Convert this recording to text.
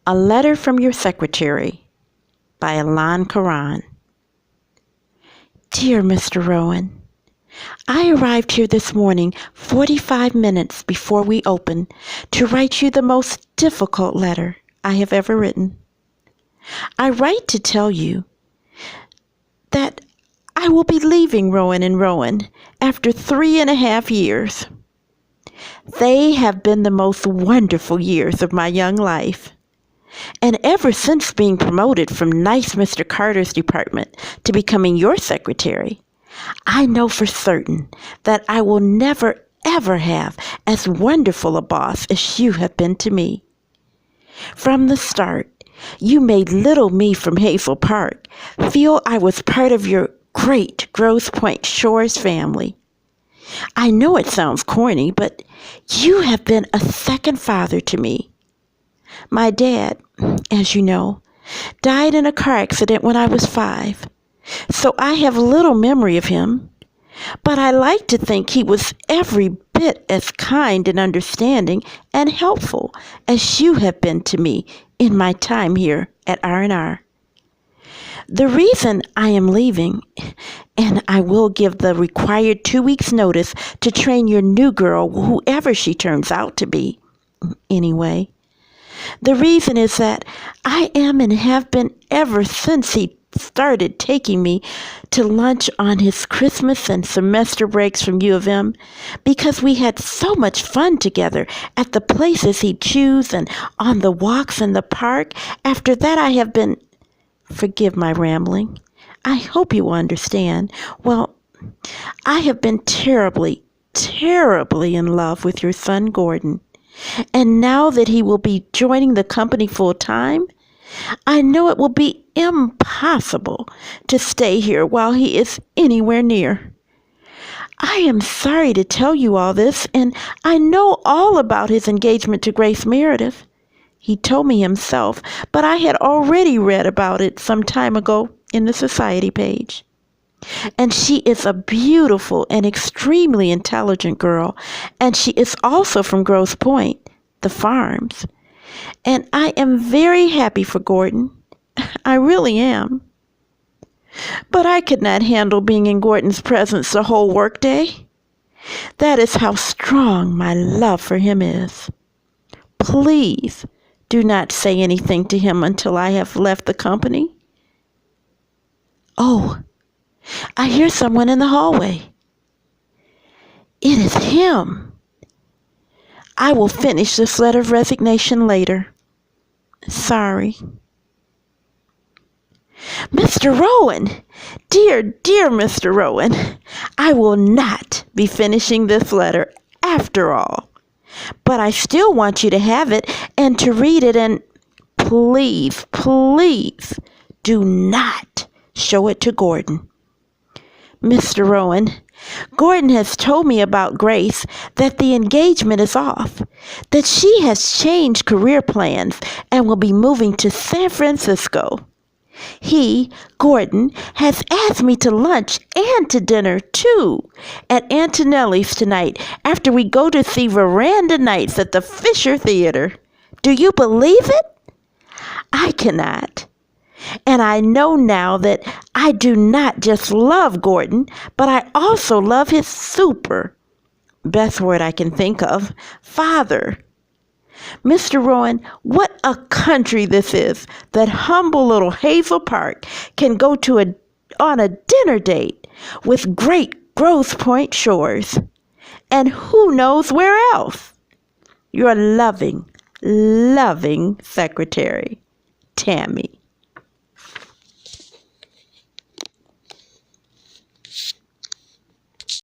A Letter from Your Secretary by Elan Carron. Dear Mr. Rowan, I arrived here this morning 45 minutes before we open to write you the most difficult letter I have ever written. I write to tell you that I will be leaving Rowan & Rowan after 3.5 years. They have been the most wonderful years of my young life. And ever since being promoted from nice Mr. Carter's department to becoming your secretary, I know for certain that I will never, ever have as wonderful a boss as you have been to me. From the start, you made little me from Hazel Park feel I was part of your great Grosse Pointe Shores family. I know it sounds corny, but you have been a second father to me. My dad, as you know, died in a car accident when I was 5, so I have little memory of him, but I like to think he was every bit as kind and understanding and helpful as you have been to me in my time here at R&R. The reason I am leaving, and I will give the required 2 weeks' notice to train your new girl, whoever she turns out to be, anyway. The reason is that I am and have been ever since he started taking me to lunch on his Christmas and semester breaks from U of M, because we had so much fun together at the places he'd choose and on the walks in the park. After that I have been, forgive my rambling, I hope you will understand, well, I have been terribly, terribly in love with your son Gordon. And now that he will be joining the company full time, I know it will be impossible to stay here while he is anywhere near. I am sorry to tell you all this, and I know all about his engagement to Grace Meredith. He told me himself, but I had already read about it some time ago in the society page. And she is a beautiful and extremely intelligent girl, and she is also from Grosse Pointe, the farms. And I am very happy for Gordon. I really am. But I could not handle being in Gordon's presence the whole workday. That is how strong my love for him is. Please do not say anything to him until I have left the company. Oh, I hear someone in the hallway. It is him. I will finish this letter of resignation later. Sorry. Mr. Rowan, dear, dear Mr. Rowan, I will not be finishing this letter after all. But I still want you to have it and to read it, and please, please do not show it to Gordon. Mr. Rowan, Gordon has told me about Grace, that the engagement is off, that she has changed career plans and will be moving to San Francisco. He, Gordon, has asked me to lunch and to dinner, too, at Antonelli's tonight after we go to see Veranda Nights at the Fisher Theater. Do you believe it? I cannot. And I know now that I do not just love Gordon, but I also love his super, best word I can think of, father. Mr. Rowan, what a country this is that humble little Hazel Park can go to on a dinner date with great Grosse Pointe Shores. And who knows where else? Your loving, loving secretary, Tammy.